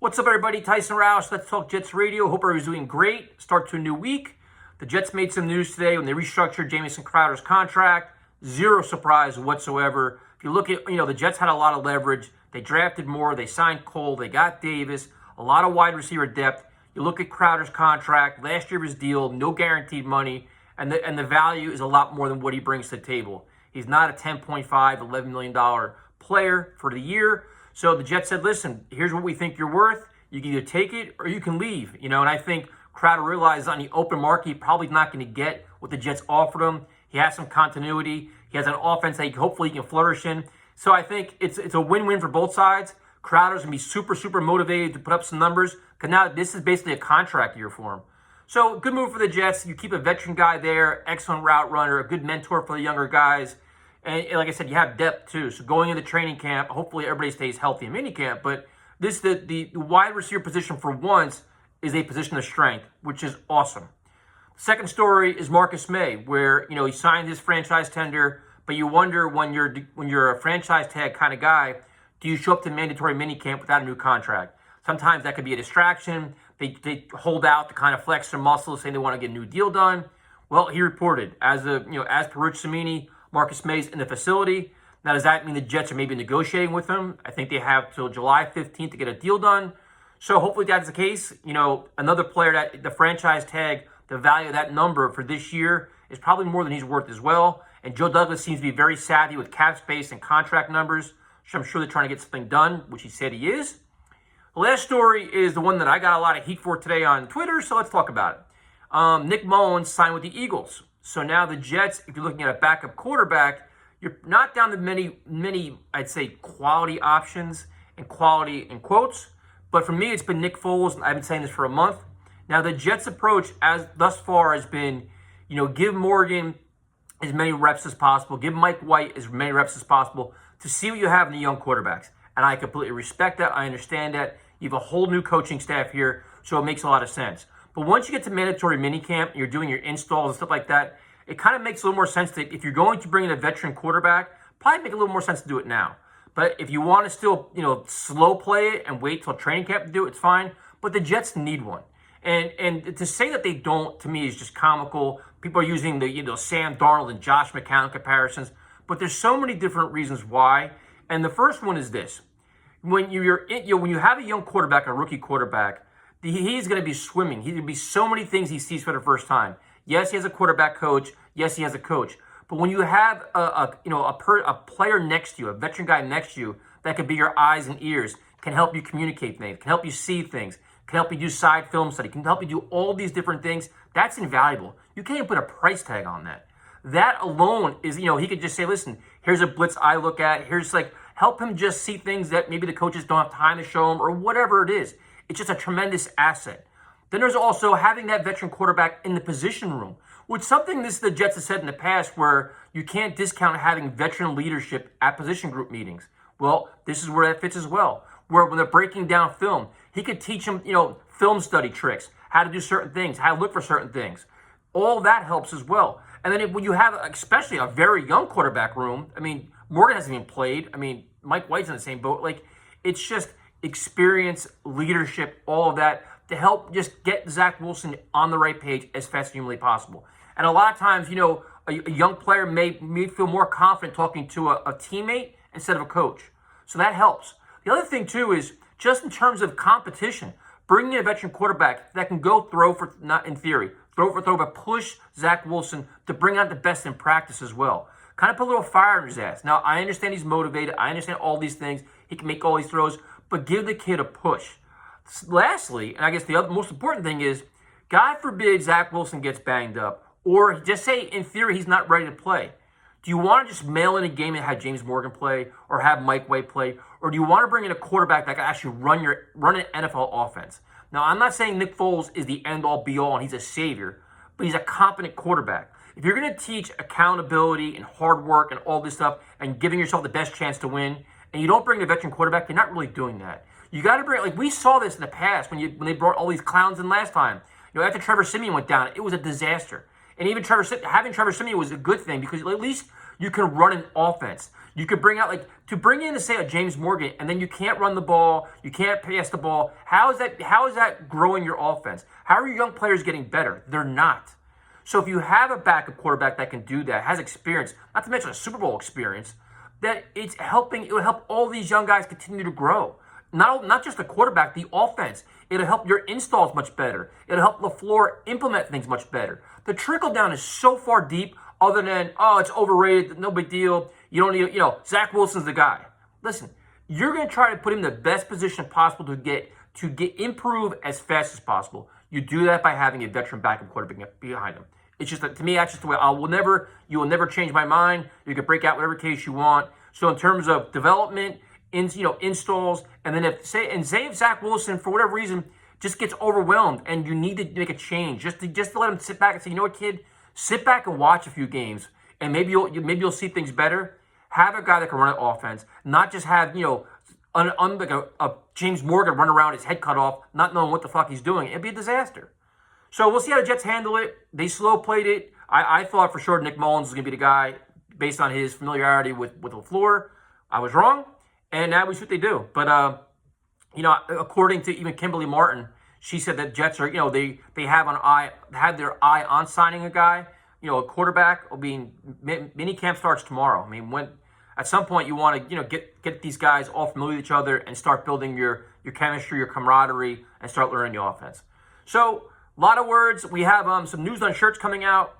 What's up, everybody? Tyson Roush, Let's Talk Jets Radio. Hope everybody's doing great. Start to a new week. The Jets made some news today when they restructured Jamison Crowder's contract. Zero surprise whatsoever. If you look at, the Jets had a lot of leverage. They drafted more. They signed Cole. They got Davis. A lot of wide receiver depth. You look at Crowder's contract. Last year was deal. No guaranteed money. And the value is a lot more than what he brings to the table. He's not a $10.5, $11 million player for the year. So the Jets said, listen, here's what we think you're worth. You can either take it or you can leave. And I think Crowder realized on the open market, he probably not going to get what the Jets offered him. He has some continuity. He has an offense that hopefully he can flourish in. So I think it's a win-win for both sides. Crowder's going to be super, super motivated to put up some numbers because now this is basically a contract year for him. So good move for the Jets. You keep a veteran guy there, excellent route runner, a good mentor for the younger guys. And like I said, you have depth too. So going into training camp, hopefully everybody stays healthy in minicamp. But the wide receiver position for once is a position of strength, which is awesome. Second story is Marcus Maye, where he signed his franchise tender, but you wonder when you're a franchise tag kind of guy, do you show up to mandatory minicamp without a new contract? Sometimes that could be a distraction. They hold out to kind of flex their muscles, saying they want to get a new deal done. Well, he reported as per Rich Cimini, Marcus Maye's in the facility. Now, does that mean the Jets are maybe negotiating with him? I think they have till July 15th to get a deal done. So hopefully that's the case. Another player that the franchise tag, the value of that number for this year is probably more than he's worth as well. And Joe Douglas seems to be very savvy with cap space and contract numbers. So I'm sure they're trying to get something done, which he said he is. The last story is the one that I got a lot of heat for today on Twitter, so let's talk about it. Nick Mullins signed with the Eagles. So now the Jets, if you're looking at a backup quarterback, you're not down to many, I'd say, quality options and quality in quotes. But for me, it's been Nick Foles, and I've been saying this for a month. Now, the Jets' approach thus far has been, give Morgan as many reps as possible, give Mike White as many reps as possible to see what you have in the young quarterbacks. And I completely respect that. I understand that. You have a whole new coaching staff here, so it makes a lot of sense. But once you get to mandatory minicamp and you're doing your installs and stuff like that, it kind of makes a little more sense that if you're going to bring in a veteran quarterback, probably make a little more sense to do it now. But if you want to still, slow play it and wait till training camp to do it, it's fine. But the Jets need one. And to say that they don't, to me, is just comical. People are using the Sam Darnold and Josh McCown comparisons. But there's so many different reasons why. And the first one is this. When you have a young quarterback, a rookie quarterback, he's going to be swimming. He's going to be so many things he sees for the first time. Yes, he has a quarterback coach. Yes, he has a coach. But when you have a player next to you, a veteran guy next to you that could be your eyes and ears, can help you communicate things, can help you see things, can help you do side film study, can help you do all these different things, that's invaluable. You can't even put a price tag on that. That alone is, he could just say, listen, here's a blitz I look at. Here's help him just see things that maybe the coaches don't have time to show him or whatever it is. It's just a tremendous asset. Then there's also having that veteran quarterback in the position room, which something the Jets have said in the past where you can't discount having veteran leadership at position group meetings. Well, this is where that fits as well, where when they're breaking down film, he could teach them, film study tricks, how to do certain things, how to look for certain things. All that helps as well. And then when you have, especially a very young quarterback room, Morgan hasn't even played. Mike White's in the same boat. It's just experience, leadership, all of that to help just get Zach Wilson on the right page as fast as humanly possible. And a lot of times, a young player may feel more confident talking to a teammate instead of a coach. So that helps. The other thing, too, is just in terms of competition, bringing in a veteran quarterback that can go throw for, not in theory, throw for throw, but push Zach Wilson to bring out the best in practice as well. Kind of put a little fire in his ass. Now, I understand he's motivated. I understand all these things. He can make all these throws, but give the kid a push. Lastly, and I guess the other most important thing is, God forbid Zach Wilson gets banged up, or just say in theory he's not ready to play. Do you want to just mail in a game and have James Morgan play, or have Mike White play, or do you want to bring in a quarterback that can actually run an NFL offense? Now, I'm not saying Nick Foles is the end-all, be-all, and he's a savior, but he's a competent quarterback. If you're going to teach accountability and hard work and all this stuff, and giving yourself the best chance to win, and you don't bring a veteran quarterback, you're not really doing that. You got to bring, we saw this in the past when they brought all these clowns in last time. After Trevor Siemian went down, it was a disaster. And even having Trevor Siemian was a good thing because at least You can run an offense. You could bring out, like, to bring in, say, a James Morgan, and then you can't run the ball, you can't pass the ball. How is that growing your offense? How are your young players getting better? They're not. So if you have a backup quarterback that can do that, has experience, not to mention a Super Bowl experience, that it will help all these young guys continue to grow. Not just the quarterback, the offense. It'll help your installs much better. It'll help LaFleur implement things much better. The trickle down is so far deep, other than, oh, it's overrated, no big deal. You don't need, Zach Wilson's the guy. Listen, you're going to try to put him in the best position possible to get improve as fast as possible. You do that by having a veteran backup quarterback behind him. It's just that, to me, that's just the way you will never change my mind. You can break out whatever case you want. So in terms of development, installs, and then if Zach Wilson, for whatever reason, just gets overwhelmed and you need to make a change, just to let him sit back and say, you know what, kid, sit back and watch a few games, and maybe you'll see things better. Have a guy that can run an offense, not just have like a James Morgan run around, his head cut off, not knowing what the fuck he's doing. It'd be a disaster. So we'll see how the Jets handle it. They slow played it. I thought for sure Nick Mullins was going to be the guy based on his familiarity with LaFleur. I was wrong, and that was what they do. But, according to even Kimberly Martin, she said that Jets are, they have their eye on signing a guy, a quarterback. Mini camp starts tomorrow. I mean, at some point you want to, get these guys all familiar with each other and start building your chemistry, your camaraderie, and start learning the offense. So, a lot of words. We have some news on shirts coming out.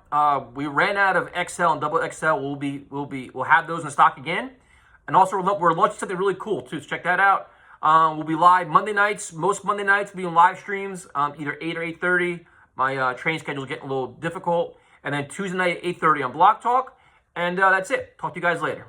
We ran out of XL and double XL. We'll have those in stock again. And also we're launching something really cool too. So check that out. We'll be live Monday nights. Most Monday nights we'll be on live streams, either 8 or 8:30. My training schedule is getting a little difficult. And then Tuesday night at 8:30 on Block Talk. And that's it. Talk to you guys later.